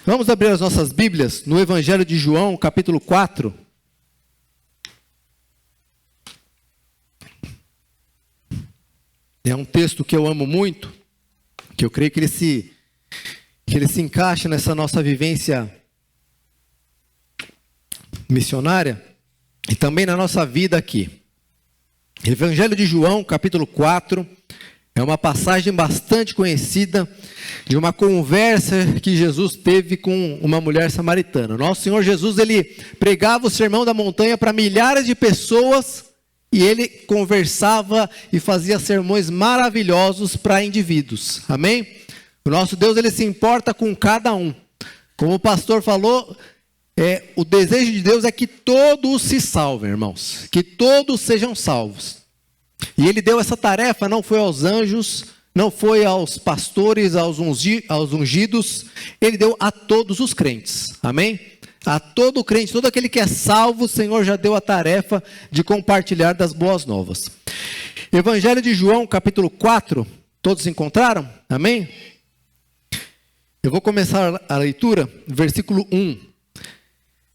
Vamos abrir as nossas Bíblias no Evangelho de João, capítulo 4. É um texto que eu amo muito, que eu creio que ele se encaixa nessa nossa vivência missionária e também na nossa vida aqui. Evangelho de João, capítulo 4, é uma passagem bastante conhecida de uma conversa que Jesus teve com uma mulher samaritana. Nosso Senhor Jesus, ele pregava o sermão da montanha para milhares de pessoas e ele conversava e fazia sermões maravilhosos para indivíduos. Amém? O nosso Deus, ele se importa com cada um. Como o pastor falou, o desejo de Deus é que todos se salvem, irmãos. Que todos sejam salvos. E ele deu essa tarefa, não foi aos anjos, não foi aos pastores, aos ungidos. Ele deu a todos os crentes. Amém? A todo crente, todo aquele que é salvo, o Senhor já deu a tarefa de compartilhar das boas novas. Evangelho de João, capítulo 4. Todos encontraram? Amém? Eu vou começar a leitura, versículo 1.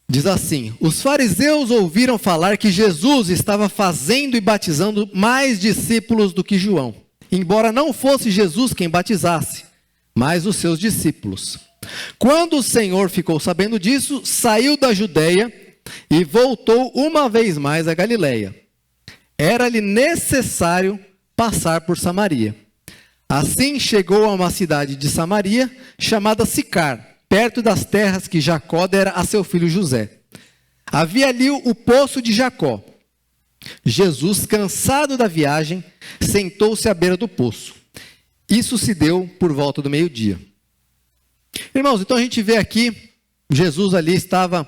Diz assim: os fariseus ouviram falar que Jesus estava fazendo e batizando mais discípulos do que João, embora não fosse Jesus quem batizasse, mas os seus discípulos. Quando o Senhor ficou sabendo disso, saiu da Judeia e voltou uma vez mais a Galileia. Era-lhe necessário passar por Samaria. Assim chegou a uma cidade de Samaria, chamada Sicar, perto das terras que Jacó dera a seu filho José. Havia ali o poço de Jacó. Jesus, cansado da viagem, sentou-se à beira do poço. Isso se deu por volta do meio-dia. Irmãos, então a gente vê aqui, Jesus ali estava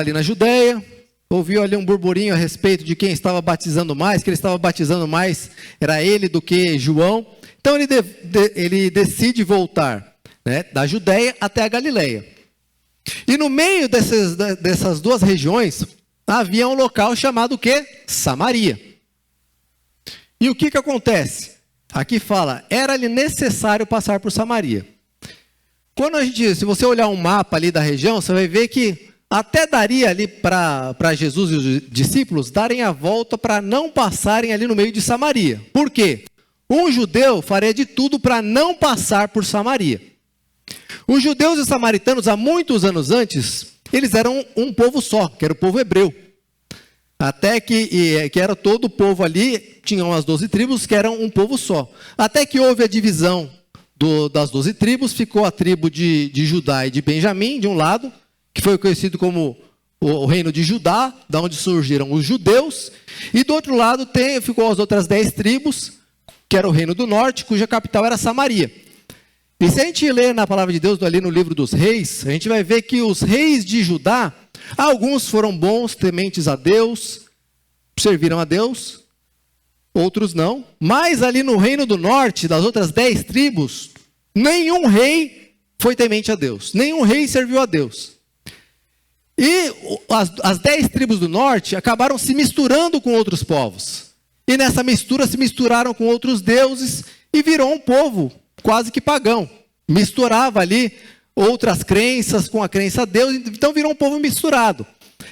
ali na Judeia, ouviu ali um burburinho a respeito de quem estava batizando mais, que ele estava batizando mais, era ele do que João. Então ele decide voltar, da Judeia até a Galileia. E no meio dessas duas regiões, havia um local chamado o quê? Samaria. E o que acontece? Aqui fala, era-lhe necessário passar por Samaria. Se você olhar um mapa ali da região, você vai ver que até daria ali para Jesus e os discípulos darem a volta para não passarem ali no meio de Samaria. Por quê? Um judeu faria de tudo para não passar por Samaria. Os judeus e samaritanos, há muitos anos antes, eles eram um povo só, que era o povo hebreu. Até que era todo o povo ali, tinham as 12 tribos, que eram um povo só. Até que houve a divisão das 12 tribos, ficou a tribo de Judá e de Benjamim, de um lado, que foi conhecido como o reino de Judá, da onde surgiram os judeus. E do outro lado ficou as outras 10 tribos, que era o reino do norte, cuja capital era Samaria. E se a gente ler na palavra de Deus, ali no livro dos reis, a gente vai ver que os reis de Judá, alguns foram bons, tementes a Deus, serviram a Deus, outros não. Mas ali no reino do norte, das outras 10 tribos, nenhum rei foi temente a Deus, nenhum rei serviu a Deus. E as 10 tribos do norte acabaram se misturando com outros povos. E nessa mistura se misturaram com outros deuses e virou um povo quase que pagão. Misturava ali outras crenças com a crença a Deus, então virou um povo misturado.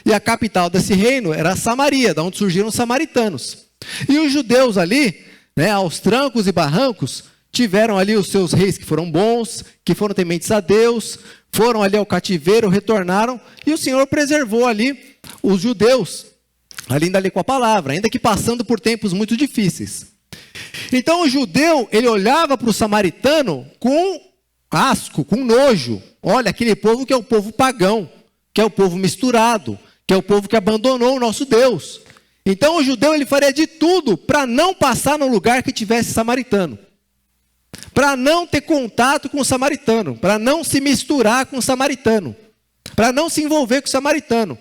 E a capital desse reino era Samaria, da onde surgiram os samaritanos. E os judeus ali, aos trancos e barrancos, tiveram ali os seus reis que foram bons, que foram tementes a Deus, foram ali ao cativeiro, retornaram, e o Senhor preservou ali os judeus, ainda ali com a palavra, ainda que passando por tempos muito difíceis. Então o judeu, ele olhava para o samaritano com asco, com nojo. Olha, aquele povo que é o povo pagão, que é o povo misturado, que é o povo que abandonou o nosso Deus. Então o judeu, ele faria de tudo para não passar no lugar que tivesse samaritano, para não ter contato com o samaritano, para não se misturar com o samaritano, para não se envolver com o samaritano.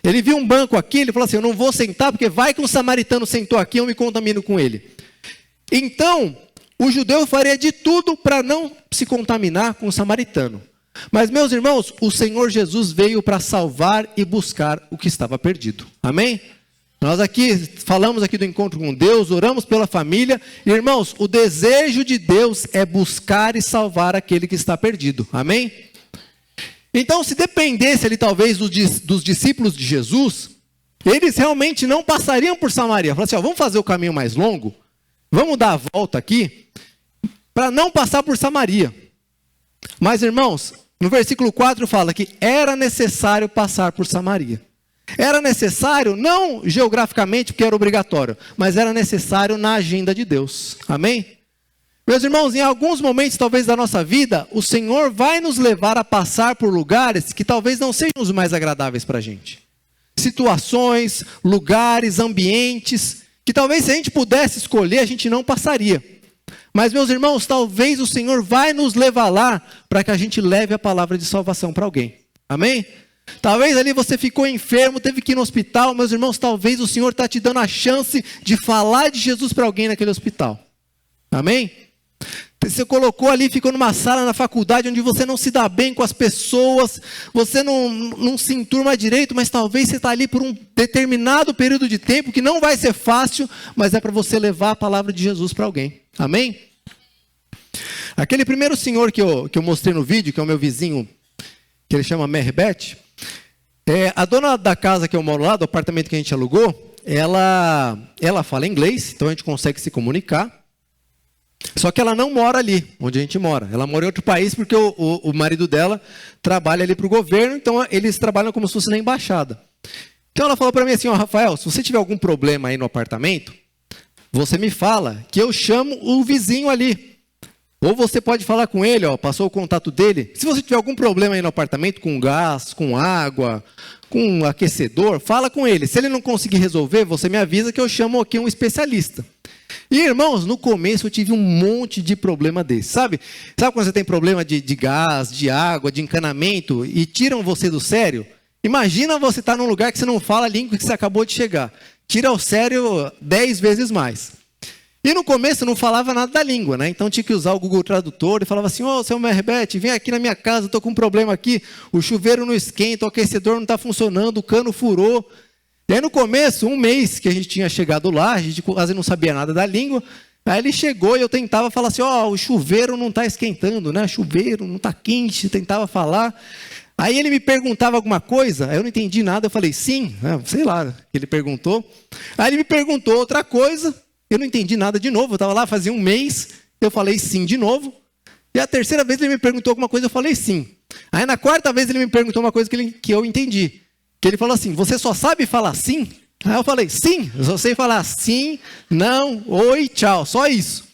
Ele viu um banco aqui, ele falou assim, eu não vou sentar, porque vai que um samaritano sentou aqui, eu me contamino com ele. Então, o judeu faria de tudo para não se contaminar com o samaritano. Mas, meus irmãos, o Senhor Jesus veio para salvar e buscar o que estava perdido. Amém? Nós aqui falamos aqui do encontro com Deus, oramos pela família. Irmãos, o desejo de Deus é buscar e salvar aquele que está perdido. Amém? Então, se dependesse ali talvez dos discípulos de Jesus, eles realmente não passariam por Samaria. Falaram assim, ó, vamos fazer o caminho mais longo, vamos dar a volta aqui, para não passar por Samaria. Mas, irmãos, no versículo 4 fala que era necessário passar por Samaria. Era necessário, não geograficamente, porque era obrigatório, mas era necessário na agenda de Deus. Amém? Meus irmãos, em alguns momentos, talvez, da nossa vida, o Senhor vai nos levar a passar por lugares que talvez não sejam os mais agradáveis para a gente. Situações, lugares, ambientes, que talvez se a gente pudesse escolher, a gente não passaria. Mas, meus irmãos, talvez o Senhor vai nos levar lá para que a gente leve a palavra de salvação para alguém. Amém? Talvez ali você ficou enfermo, teve que ir no hospital. Meus irmãos, talvez o Senhor está te dando a chance de falar de Jesus para alguém naquele hospital. Amém? Você colocou ali, ficou numa sala na faculdade onde você não se dá bem com as pessoas, você não se enturma direito, mas talvez você está ali por um determinado período de tempo que não vai ser fácil, mas é para você levar a palavra de Jesus para alguém. Amém? Aquele primeiro senhor que eu mostrei no vídeo, que é o meu vizinho, que ele chama Merbet, a dona da casa que eu moro lá, do apartamento que a gente alugou, ela fala inglês, então a gente consegue se comunicar. Só que ela não mora ali, onde a gente mora. Ela mora em outro país porque o marido dela trabalha ali para o governo, então eles trabalham como se fosse na embaixada. Então ela falou para mim assim, ó, Rafael, se você tiver algum problema aí no apartamento, você me fala que eu chamo o vizinho ali. Ou você pode falar com ele, ó, passou o contato dele. Se você tiver algum problema aí no apartamento com gás, com água, com aquecedor, fala com ele. Se ele não conseguir resolver, você me avisa que eu chamo aqui um especialista. E, irmãos, no começo eu tive um monte de problema desse, sabe? Sabe quando você tem problema de gás, de água, de encanamento e tiram você do sério? Imagina você estar num lugar que você não fala a língua que você acabou de chegar. Tira o sério 10 vezes mais. E no começo eu não falava nada da língua, né? Então tinha que usar o Google Tradutor e falava assim, ô, seu Merbet, vem aqui na minha casa, estou com um problema aqui, o chuveiro não esquenta, o aquecedor não está funcionando, o cano furou. E aí no começo, um mês que a gente tinha chegado lá, a gente quase não sabia nada da língua, aí ele chegou e eu tentava falar assim, ó, o chuveiro não está esquentando, né? Chuveiro não está quente, tentava falar. Aí ele me perguntava alguma coisa, aí eu não entendi nada, eu falei sim, sei lá, ele perguntou. Aí ele me perguntou outra coisa, eu não entendi nada de novo, eu estava lá fazia um mês, eu falei sim de novo. E a terceira vez ele me perguntou alguma coisa, eu falei sim. Aí na quarta vez ele me perguntou uma coisa que eu entendi. Que ele falou assim, você só sabe falar sim? Aí eu falei, sim, eu só sei falar sim, não, oi, tchau, só isso.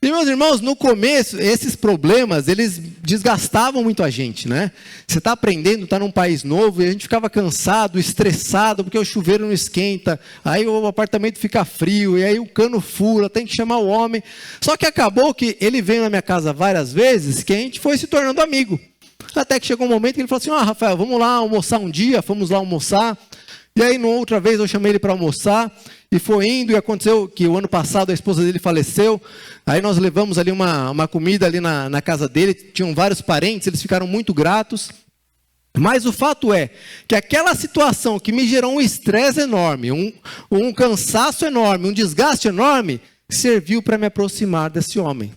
E meus irmãos, no começo, esses problemas, eles desgastavam muito a gente, né? Você está aprendendo, está num país novo, e a gente ficava cansado, estressado, porque o chuveiro não esquenta, aí o apartamento fica frio, e aí o cano fura, tem que chamar o homem. Só que acabou que ele veio na minha casa várias vezes, que a gente foi se tornando amigo. Até que chegou um momento que ele falou assim, Rafael, vamos lá almoçar um dia, fomos lá almoçar. E aí, outra vez, eu chamei ele para almoçar, e foi indo, e aconteceu que o ano passado a esposa dele faleceu, aí nós levamos ali uma comida ali na casa dele, tinham vários parentes, eles ficaram muito gratos. Mas o fato é que aquela situação que me gerou um estresse enorme, um cansaço enorme, um desgaste enorme, serviu para me aproximar desse homem.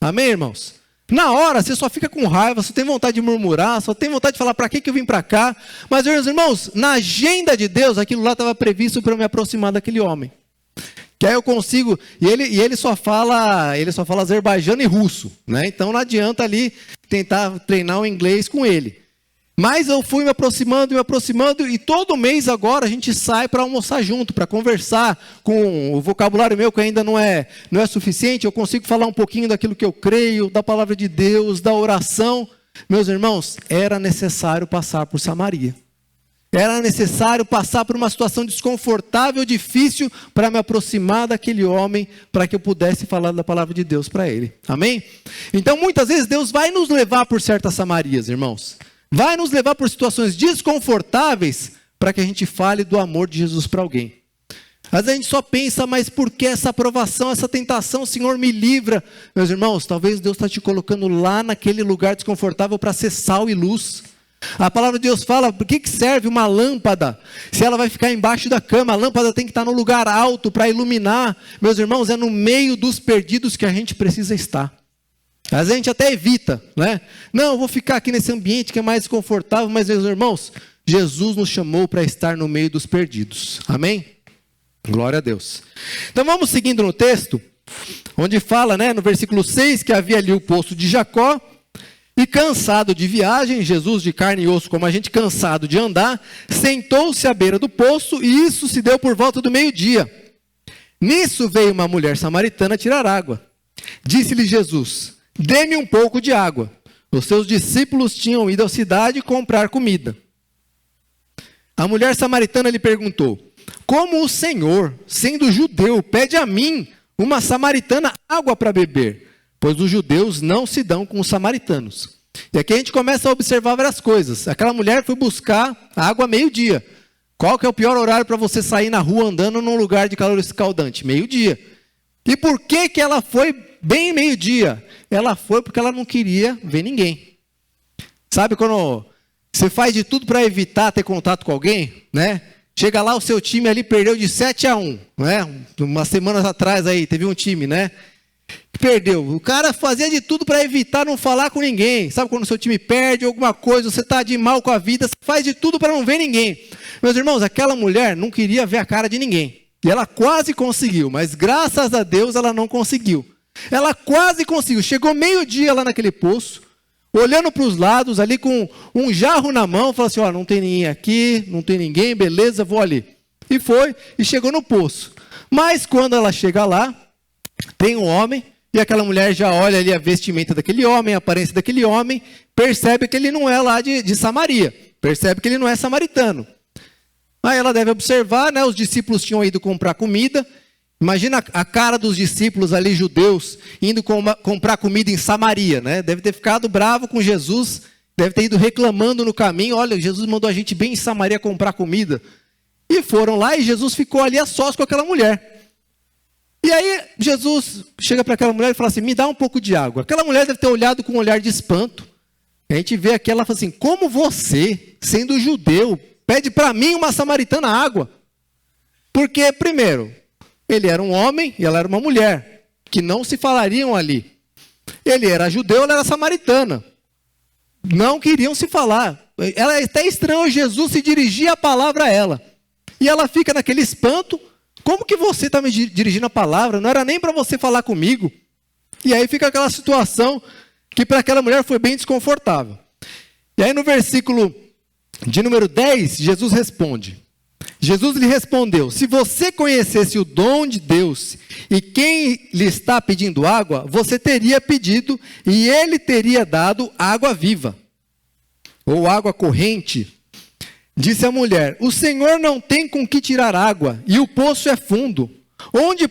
Amém, irmãos? Na hora, você só fica com raiva, só tem vontade de murmurar, só tem vontade de falar, para que eu vim para cá? Mas, meus irmãos, na agenda de Deus, aquilo lá estava previsto para eu me aproximar daquele homem. Que aí eu consigo, e ele só fala azerbaijano e russo, né? Então não adianta ali tentar treinar o inglês com ele. Mas eu fui me aproximando, e todo mês agora a gente sai para almoçar junto, para conversar com o vocabulário meu que ainda não é suficiente, eu consigo falar um pouquinho daquilo que eu creio, da palavra de Deus, da oração. Meus irmãos, era necessário passar por Samaria. Era necessário passar por uma situação desconfortável, difícil, para me aproximar daquele homem, para que eu pudesse falar da palavra de Deus para ele. Amém? Então muitas vezes Deus vai nos levar por certas Samarias, irmãos. Vai nos levar por situações desconfortáveis para que a gente fale do amor de Jesus para alguém. Às vezes a gente só pensa, mas por que essa aprovação, essa tentação, Senhor, me livra? Meus irmãos, talvez Deus está te colocando lá naquele lugar desconfortável para ser sal e luz. A palavra de Deus fala, por que serve uma lâmpada? Se ela vai ficar embaixo da cama, a lâmpada tem que estar no lugar alto para iluminar. Meus irmãos, é no meio dos perdidos que a gente precisa estar. Às vezes a gente até evita, né? Não, eu vou ficar aqui nesse ambiente que é mais confortável, mas meus irmãos, Jesus nos chamou para estar no meio dos perdidos. Amém? Glória a Deus. Então vamos seguindo no texto, onde fala, né, no versículo 6, que havia ali o poço de Jacó, e cansado de viagem, Jesus de carne e osso, como a gente, cansado de andar, sentou-se à beira do poço, e isso se deu por volta do meio-dia. Nisso veio uma mulher samaritana tirar água. Disse-lhe Jesus: dê-me um pouco de água. Os seus discípulos tinham ido à cidade comprar comida. A mulher samaritana lhe perguntou: como o Senhor, sendo judeu, pede a mim, uma samaritana, água para beber? Pois os judeus não se dão com os samaritanos. E aqui a gente começa a observar várias coisas. Aquela mulher foi buscar água meio-dia. Qual que é o pior horário para você sair na rua andando num lugar de calor escaldante? Meio-dia. E por que que ela foi bem meio-dia? Ela foi porque ela não queria ver ninguém. Sabe quando você faz de tudo para evitar ter contato com alguém, né? Chega lá, o seu time ali perdeu de 7-1, né? Umas semanas atrás aí, teve um time, né? Perdeu. O cara fazia de tudo para evitar não falar com ninguém. Sabe quando o seu time perde alguma coisa, você está de mal com a vida, você faz de tudo para não ver ninguém. Meus irmãos, aquela mulher não queria ver a cara de ninguém. E ela quase conseguiu, mas graças a Deus ela não conseguiu. Ela quase conseguiu. Chegou meio-dia lá naquele poço, olhando para os lados, ali com um jarro na mão, falou assim: ó, não tem ninguém aqui, não tem ninguém, beleza, vou ali. E foi, e chegou no poço. Mas quando ela chega lá, tem um homem, e aquela mulher já olha ali a vestimenta daquele homem, a aparência daquele homem, percebe que ele não é lá de Samaria, percebe que ele não é samaritano. Aí ela deve observar, né, os discípulos tinham ido comprar comida. Imagina a cara dos discípulos ali, judeus, indo comprar comida em Samaria, né? Deve ter ficado bravo com Jesus, deve ter ido reclamando no caminho: olha, Jesus mandou a gente bem em Samaria comprar comida. E foram lá, e Jesus ficou ali a sós com aquela mulher. E aí Jesus chega para aquela mulher e fala assim: me dá um pouco de água. Aquela mulher deve ter olhado com um olhar de espanto. A gente vê aqui, ela fala assim: como você, sendo judeu, pede para mim, uma samaritana, água? Porque, primeiro, ele era um homem e ela era uma mulher, que não se falariam ali. Ele era judeu, ela era samaritana. Não queriam se falar. Ela é até estranho Jesus se dirigir a palavra a ela. E ela fica naquele espanto: como que você está me dirigindo a palavra? Não era nem para você falar comigo. E aí fica aquela situação que para aquela mulher foi bem desconfortável. E aí no versículo de número 10, Jesus responde. Jesus lhe respondeu: se você conhecesse o dom de Deus e quem lhe está pedindo água, você teria pedido e ele teria dado água viva, ou água corrente. Disse a mulher: o Senhor não tem com que tirar água e o poço é fundo. Onde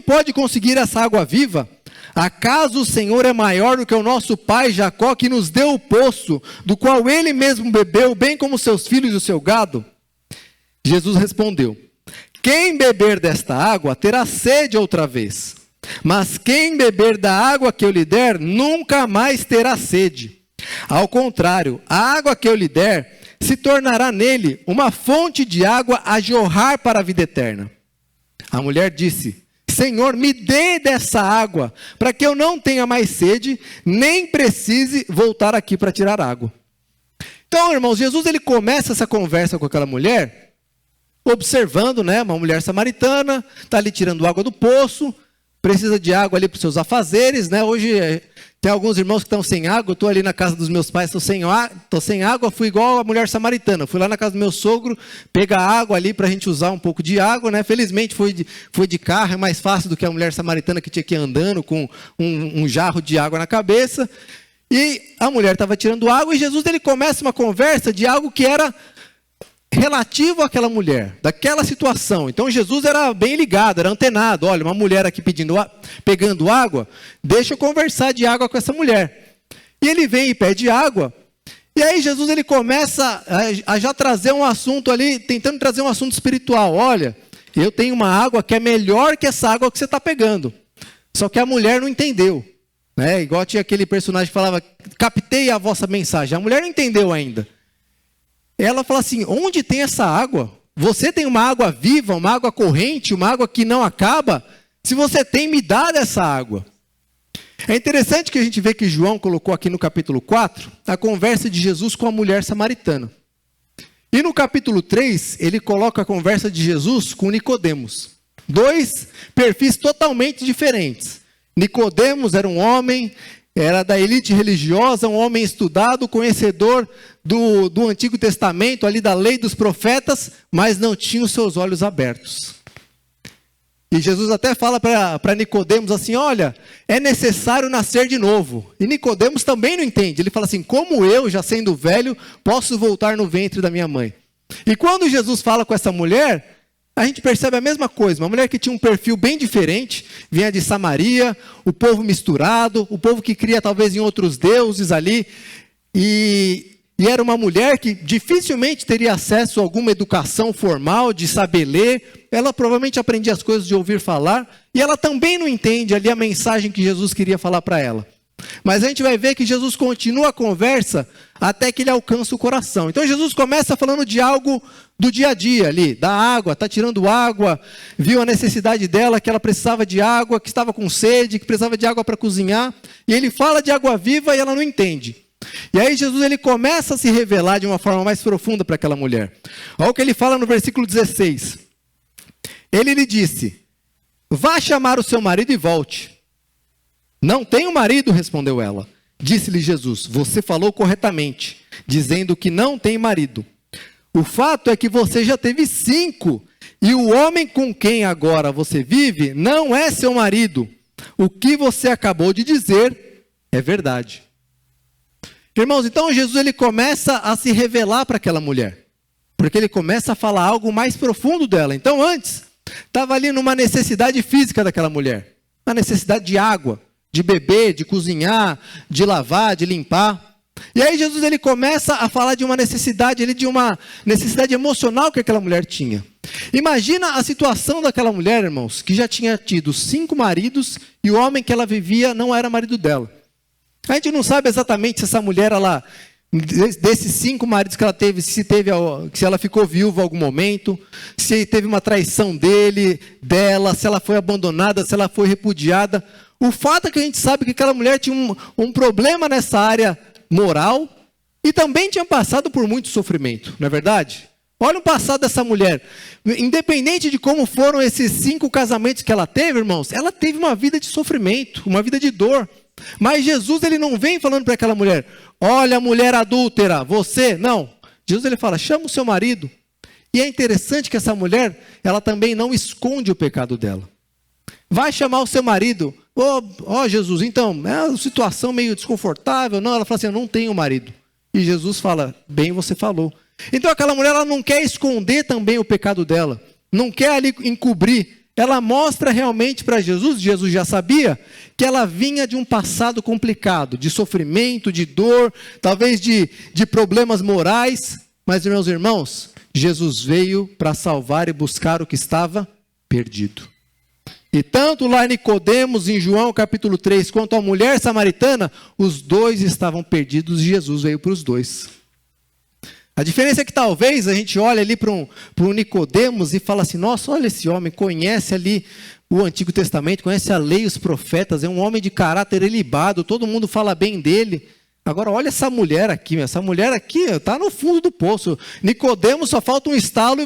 pode conseguir essa água viva? Acaso o Senhor é maior do que o nosso pai Jacó, que nos deu o poço, do qual ele mesmo bebeu, bem como seus filhos e o seu gado? Jesus respondeu: quem beber desta água terá sede outra vez, mas quem beber da água que eu lhe der nunca mais terá sede. Ao contrário, a água que eu lhe der se tornará nele uma fonte de água a jorrar para a vida eterna. A mulher disse: Senhor, me dê dessa água, para que eu não tenha mais sede, nem precise voltar aqui para tirar água. Então, irmãos, Jesus ele começa essa conversa com aquela mulher, observando, né, uma mulher samaritana, está ali tirando água do poço, precisa de água ali para os seus afazeres, né? Hoje tem alguns irmãos que estão sem água. Eu estou ali na casa dos meus pais, estou sem água, fui igual a mulher samaritana, fui lá na casa do meu sogro, pegar água ali para a gente usar um pouco de água, né? Felizmente foi de carro, é mais fácil do que a mulher samaritana que tinha que ir andando com um jarro de água na cabeça. E a mulher estava tirando água, e Jesus ele começa uma conversa de algo que era relativo àquela mulher, daquela situação. Então Jesus era bem ligado, era antenado. Olha, uma mulher aqui pegando água, deixa eu conversar de água com essa mulher. E ele vem e pede água, e aí Jesus ele começa a já trazer um assunto ali, tentando trazer um assunto espiritual. Olha, eu tenho uma água que é melhor que essa água que você está pegando. Só que a mulher não entendeu, né? Igual tinha aquele personagem que falava: captei a vossa mensagem. A mulher não entendeu ainda. Ela fala assim: onde tem essa água? Você tem uma água viva, uma água corrente, uma água que não acaba? Se você tem, me dá dessa água. É interessante que a gente vê que João colocou aqui no capítulo 4, a conversa de Jesus com a mulher samaritana. E no capítulo 3, ele coloca a conversa de Jesus com Nicodemos. Dois perfis totalmente diferentes. Nicodemos era um homem, era da elite religiosa, um homem estudado, conhecedor do Antigo Testamento, ali da lei dos profetas, mas não tinha os seus olhos abertos. E Jesus até fala para Nicodemos assim, olha, é necessário nascer de novo. E Nicodemos também não entende. Ele fala assim, como eu, já sendo velho, posso voltar no ventre da minha mãe? E quando Jesus fala com essa mulher, a gente percebe a mesma coisa. Uma mulher que tinha um perfil bem diferente, vinha de Samaria, o povo misturado, o povo que cria talvez em outros deuses ali. E era uma mulher que dificilmente teria acesso a alguma educação formal, de saber ler. Ela provavelmente aprendia as coisas de ouvir falar. E ela também não entende ali a mensagem que Jesus queria falar para ela. Mas a gente vai ver que Jesus continua a conversa até que ele alcança o coração. Então Jesus começa falando de algo do dia a dia ali, da água, está tirando água, viu a necessidade dela, que ela precisava de água, que estava com sede, que precisava de água para cozinhar. E ele fala de água viva e ela não entende. E aí Jesus ele começa a se revelar de uma forma mais profunda para aquela mulher. Olha o que ele fala no versículo 16. Ele lhe disse, vá chamar o seu marido e volte. Não tenho marido, respondeu ela. Disse-lhe Jesus, você falou corretamente, dizendo que não tem marido. O fato é que você já teve 5, e o homem com quem agora você vive não é seu marido. O que você acabou de dizer é verdade. Irmãos, então Jesus ele começa a se revelar para aquela mulher, porque ele começa a falar algo mais profundo dela. Então antes, estava ali numa necessidade física daquela mulher, uma necessidade de água, de beber, de cozinhar, de lavar, de limpar. E aí Jesus ele começa a falar de uma necessidade, de uma necessidade emocional que aquela mulher tinha. Imagina a situação daquela mulher, irmãos, que já tinha tido 5 maridos e o homem que ela vivia não era marido dela. A gente não sabe exatamente se essa mulher, desses 5 maridos que ela teve, se ela ficou viúva em algum momento, se teve uma traição dela, se ela foi abandonada, se ela foi repudiada. O fato é que a gente sabe que aquela mulher tinha um problema nessa área moral e também tinha passado por muito sofrimento, não é verdade? Olha o passado dessa mulher. Independente de como foram esses 5 casamentos que ela teve, irmãos, ela teve uma vida de sofrimento, uma vida de dor. Mas Jesus ele não vem falando para aquela mulher, olha mulher adúltera, você, não. Jesus ele fala, chama o seu marido. E é interessante que essa mulher, ela também não esconde o pecado dela. Vai chamar o seu marido. Jesus, então, é uma situação meio desconfortável. Não, ela fala assim, eu não tenho marido. E Jesus fala, bem você falou. Então aquela mulher, ela não quer esconder também o pecado dela. Não quer ali encobrir. Ela mostra realmente para Jesus, Jesus já sabia, que ela vinha de um passado complicado, de sofrimento, de dor, talvez de problemas morais. Mas, meus irmãos, Jesus veio para salvar e buscar o que estava perdido. E tanto lá em Nicodemos, em João capítulo 3, quanto a mulher samaritana, os dois estavam perdidos e Jesus veio para os dois. A diferença é que talvez a gente olhe ali para um Nicodemos e fala assim, nossa, olha esse homem, conhece ali o Antigo Testamento, conhece a lei e os profetas, é um homem de caráter ilibado, todo mundo fala bem dele. Agora olha essa mulher aqui está no fundo do poço. Nicodemos só falta um estalo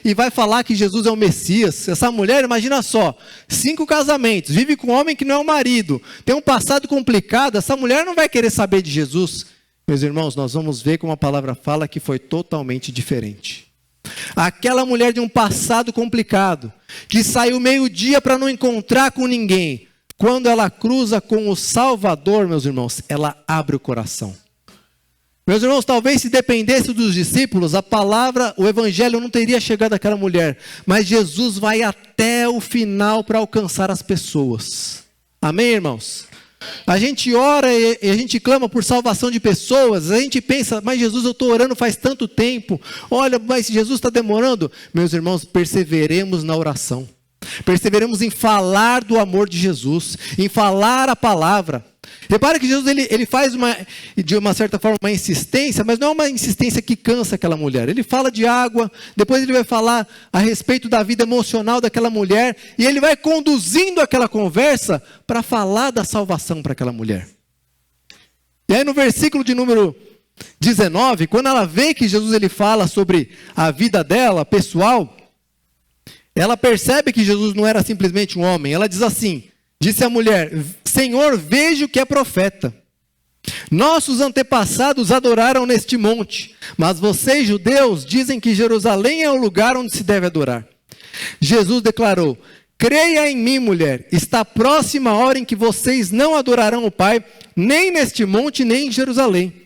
e vai falar que Jesus é o Messias. Essa mulher, imagina só, 5 casamentos, vive com um homem que não é o marido, tem um passado complicado, essa mulher não vai querer saber de Jesus. Meus irmãos, nós vamos ver como a palavra fala que foi totalmente diferente. Aquela mulher de um passado complicado, que saiu meio-dia para não encontrar com ninguém, quando ela cruza com o Salvador, meus irmãos, ela abre o coração. Meus irmãos, talvez se dependesse dos discípulos, a palavra, o evangelho não teria chegado àquela mulher, mas Jesus vai até o final para alcançar as pessoas. Amém, irmãos? A gente ora e a gente clama por salvação de pessoas, a gente pensa, mas Jesus, eu estou orando faz tanto tempo, olha, mas Jesus está demorando. Meus irmãos, perseveremos na oração, perseveremos em falar do amor de Jesus, em falar a palavra. Repare que Jesus ele faz de uma certa forma uma insistência, mas não é uma insistência que cansa aquela mulher. Ele fala de água, depois ele vai falar a respeito da vida emocional daquela mulher, e ele vai conduzindo aquela conversa para falar da salvação para aquela mulher. E aí no versículo de número 19, quando ela vê que Jesus ele fala sobre a vida dela, pessoal, ela percebe que Jesus não era simplesmente um homem. Ela diz assim, disse a mulher, Senhor, vejo que é profeta. Nossos antepassados adoraram neste monte, mas vocês, judeus, dizem que Jerusalém é o lugar onde se deve adorar. Jesus declarou, creia em mim, mulher, está próxima a hora em que vocês não adorarão o Pai, nem neste monte, nem em Jerusalém.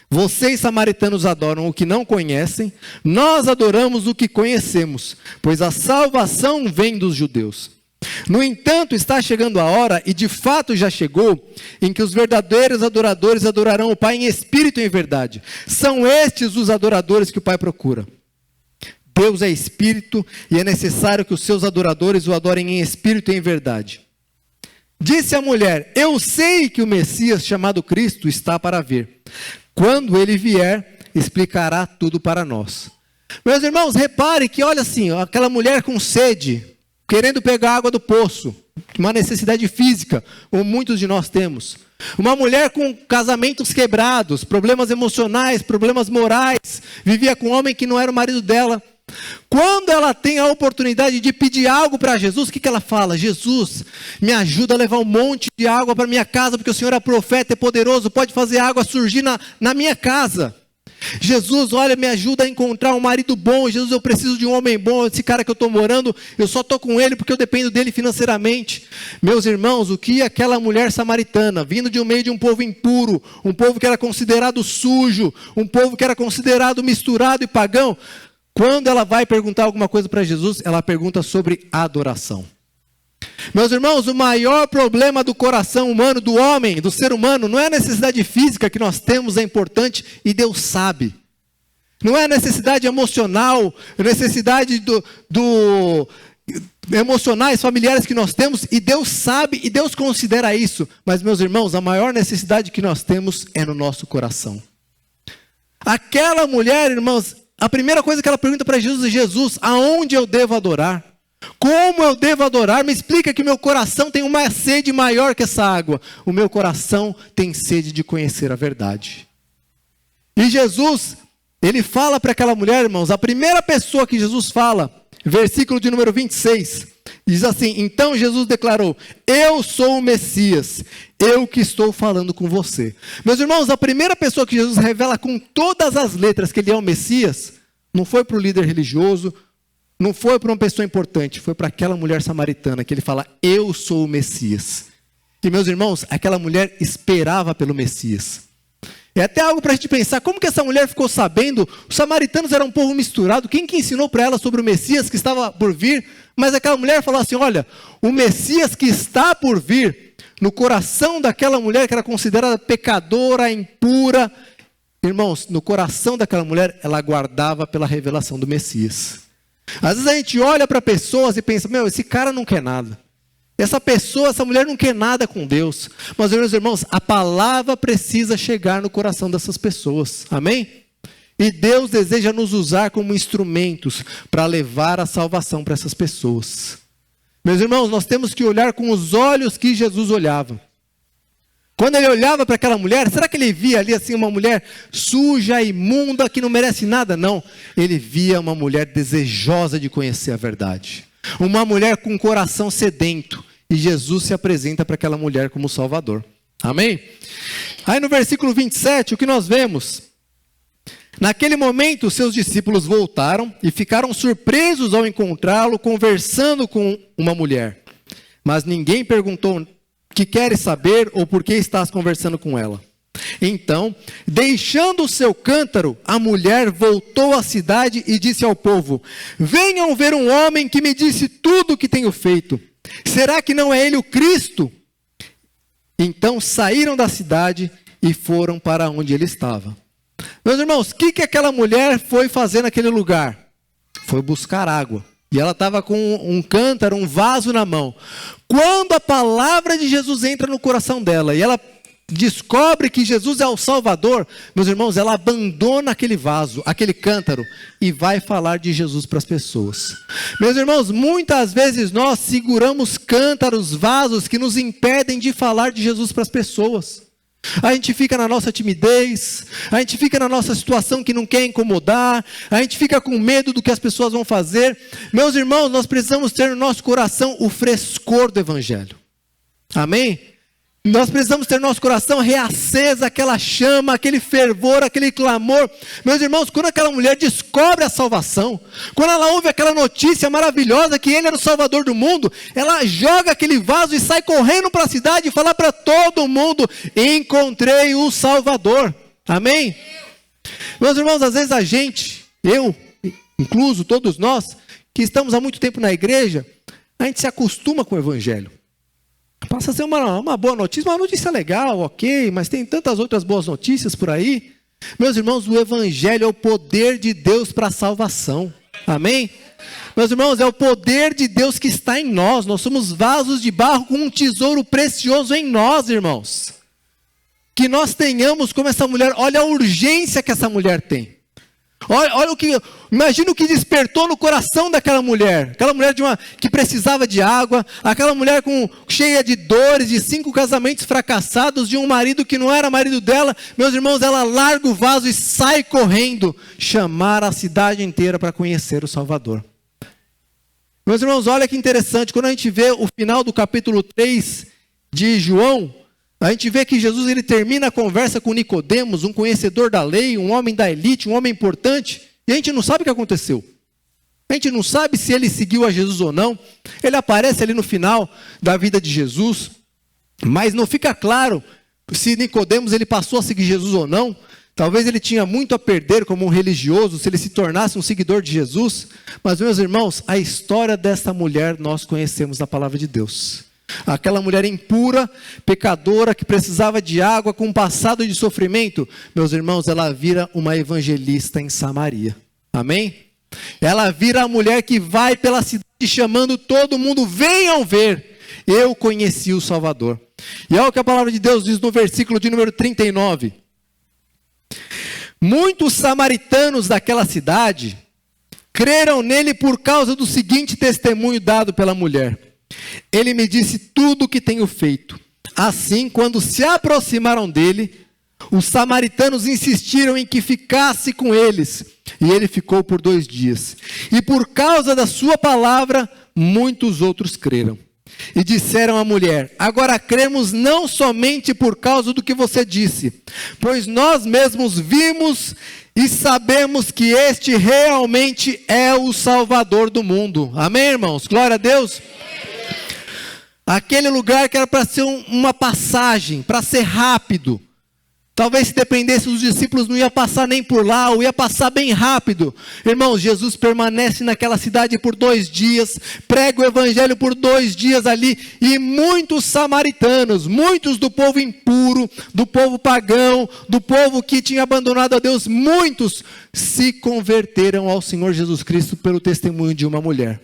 Vocês, samaritanos, adoram o que não conhecem, nós adoramos o que conhecemos, pois a salvação vem dos judeus. No entanto, está chegando a hora, e de fato já chegou, em que os verdadeiros adoradores adorarão o Pai em espírito e em verdade. São estes os adoradores que o Pai procura. Deus é espírito, e é necessário que os seus adoradores o adorem em espírito e em verdade. Disse a mulher, eu sei que o Messias, chamado Cristo, está para vir. Quando ele vier, explicará tudo para nós. Meus irmãos, repare que, olha assim, aquela mulher com sede, querendo pegar água do poço, uma necessidade física, como muitos de nós temos. Uma mulher com casamentos quebrados, problemas emocionais, problemas morais, vivia com um homem que não era o marido dela. Quando ela tem a oportunidade de pedir algo para Jesus, o que ela fala? Jesus, me ajuda a levar um monte de água para minha casa, porque o Senhor é profeta, é poderoso, pode fazer água surgir na minha casa. Jesus, olha, me ajuda a encontrar um marido bom. Jesus, eu preciso de um homem bom. Esse cara que eu estou morando, eu só estou com ele porque eu dependo dele financeiramente. Meus irmãos, o que aquela mulher samaritana, vindo de um meio de um povo impuro, um povo que era considerado sujo, um povo que era considerado misturado e pagão, quando ela vai perguntar alguma coisa para Jesus, ela pergunta sobre adoração. Meus irmãos, o maior problema do coração humano, do homem, do ser humano, não é a necessidade física que nós temos, é importante, e Deus sabe. Não é a necessidade emocional, a necessidade emocionais, familiares que nós temos, e Deus sabe, e Deus considera isso. Mas, meus irmãos, a maior necessidade que nós temos é no nosso coração. Aquela mulher, irmãos, a primeira coisa que ela pergunta para Jesus é, Jesus, aonde eu devo adorar? Como eu devo adorar? Me explica que meu coração tem uma sede maior que essa água. O meu coração tem sede de conhecer a verdade. E Jesus, ele fala para aquela mulher, irmãos, a primeira pessoa que Jesus fala, versículo de número 26, diz assim, então Jesus declarou, eu sou o Messias, eu que estou falando com você. Meus irmãos, a primeira pessoa que Jesus revela com todas as letras que ele é o Messias, não foi para o líder religioso, não foi para uma pessoa importante, foi para aquela mulher samaritana que ele fala, eu sou o Messias. E meus irmãos, aquela mulher esperava pelo Messias. É até algo para a gente pensar, como que essa mulher ficou sabendo? Os samaritanos eram um povo misturado, quem que ensinou para ela sobre o Messias que estava por vir? Mas aquela mulher falou assim, olha, o Messias que está por vir, no coração daquela mulher que era considerada pecadora, impura, irmãos, no coração daquela mulher, ela aguardava pela revelação do Messias. Às vezes a gente olha para pessoas e pensa, meu, esse cara não quer nada. Essa pessoa, essa mulher não quer nada com Deus. Mas, meus irmãos, a palavra precisa chegar no coração dessas pessoas. Amém? E Deus deseja nos usar como instrumentos para levar a salvação para essas pessoas. Meus irmãos, nós temos que olhar com os olhos que Jesus olhava. Quando ele olhava para aquela mulher, será que ele via ali assim uma mulher suja, imunda, que não merece nada? Não. Ele via uma mulher desejosa de conhecer a verdade. Uma mulher com um coração sedento. E Jesus se apresenta para aquela mulher como Salvador. Amém? Aí no versículo 27, o que nós vemos? Naquele momento, os seus discípulos voltaram e ficaram surpresos ao encontrá-lo conversando com uma mulher. Mas ninguém perguntou, que queres saber ou por que estás conversando com ela? Então, deixando o seu cântaro, a mulher voltou à cidade e disse ao povo, venham ver um homem que me disse tudo o que tenho feito. Será que não é ele o Cristo? Então saíram da cidade e foram para onde ele estava. Meus irmãos, o que aquela mulher foi fazer naquele lugar? Foi buscar água. E ela estava com um cântaro, um vaso na mão. Quando a palavra de Jesus entra no coração dela, e ela descobre que Jesus é o Salvador, meus irmãos, ela abandona aquele vaso, aquele cântaro, e vai falar de Jesus para as pessoas. Meus irmãos, muitas vezes nós seguramos cântaros, vasos que nos impedem de falar de Jesus para as pessoas. A gente fica na nossa timidez, a gente fica na nossa situação que não quer incomodar, a gente fica com medo do que as pessoas vão fazer. Meus irmãos, nós precisamos ter no nosso coração o frescor do Evangelho. Amém? Nós precisamos ter no nosso coração reacesa, aquela chama, aquele fervor, aquele clamor. Meus irmãos, quando aquela mulher descobre a salvação, quando ela ouve aquela notícia maravilhosa que ele era o Salvador do mundo, ela joga aquele vaso e sai correndo para a cidade e fala para todo mundo: encontrei o Salvador. Amém? Meus irmãos, às vezes a gente, eu, incluso todos nós, que estamos há muito tempo na igreja, a gente se acostuma com o Evangelho. Passa a ser uma boa notícia, uma notícia legal, ok, mas tem tantas outras boas notícias por aí. Meus irmãos, o Evangelho é o poder de Deus para a salvação. Amém? Meus irmãos, é o poder de Deus que está em nós. Nós somos vasos de barro com um tesouro precioso em nós, irmãos. Que nós tenhamos como essa mulher, olha a urgência que essa mulher tem. Olha o que, imagina o que despertou no coração daquela mulher. Aquela mulher que precisava de água, aquela mulher cheia de dores, de 5 casamentos fracassados, de um marido que não era marido dela. Meus irmãos, ela larga o vaso e sai correndo, chamar a cidade inteira para conhecer o Salvador. Meus irmãos, olha que interessante, quando a gente vê o final do capítulo 3 de João, a gente vê que Jesus ele termina a conversa com Nicodemos, um conhecedor da lei, um homem da elite, um homem importante, e a gente não sabe o que aconteceu. A gente não sabe se ele seguiu a Jesus ou não. Ele aparece ali no final da vida de Jesus, mas não fica claro se Nicodemos ele passou a seguir Jesus ou não. Talvez ele tinha muito a perder como um religioso, se ele se tornasse um seguidor de Jesus. Mas, meus irmãos, a história dessa mulher nós conhecemos na palavra de Deus. Aquela mulher impura, pecadora, que precisava de água, com um passado de sofrimento, meus irmãos, ela vira uma evangelista em Samaria. Amém? Ela vira a mulher que vai pela cidade chamando todo mundo: venham ver, eu conheci o Salvador. E olha o que a palavra de Deus diz no versículo de número 39. Muitos samaritanos daquela cidade creram nele por causa do seguinte testemunho dado pela mulher: ele me disse tudo o que tenho feito. Assim, quando se aproximaram dele, os samaritanos insistiram em que ficasse com eles, e ele ficou por 2 dias. E por causa da sua palavra, muitos outros creram. E disseram à mulher: agora cremos não somente por causa do que você disse, pois nós mesmos vimos e sabemos que este realmente é o Salvador do mundo. Amém, irmãos? Glória a Deus. Aquele lugar que era para ser uma passagem, para ser rápido. Talvez se dependesse dos discípulos não ia passar nem por lá, ou ia passar bem rápido. Irmãos, Jesus permanece naquela cidade por 2 dias, prega o evangelho por 2 dias ali, e muitos samaritanos, muitos do povo impuro, do povo pagão, do povo que tinha abandonado a Deus, muitos se converteram ao Senhor Jesus Cristo pelo testemunho de uma mulher.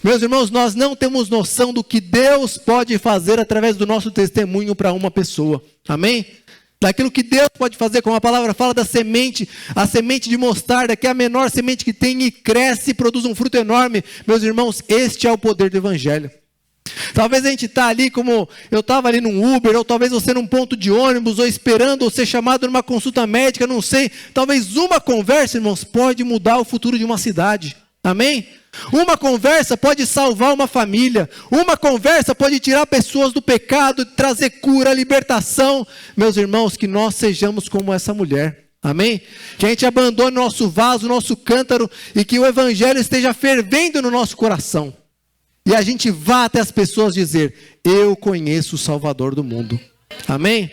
Meus irmãos, nós não temos noção do que Deus pode fazer através do nosso testemunho para uma pessoa. Amém? Daquilo que Deus pode fazer, como a palavra fala da semente, a semente de mostarda, que é a menor semente que tem e cresce e produz um fruto enorme. Meus irmãos, este é o poder do Evangelho. Talvez a gente está ali como, eu estava ali num Uber, ou talvez você num ponto de ônibus, ou esperando, ou ser chamado numa consulta médica, não sei. Talvez uma conversa, irmãos, pode mudar o futuro de uma cidade. Amém? Uma conversa pode salvar uma família. Uma conversa pode tirar pessoas do pecado, trazer cura, libertação. Meus irmãos, que nós sejamos como essa mulher. Amém? Que a gente abandone nosso vaso, nosso cântaro, e que o evangelho esteja fervendo no nosso coração. E a gente vá até as pessoas dizer: eu conheço o Salvador do mundo. Amém?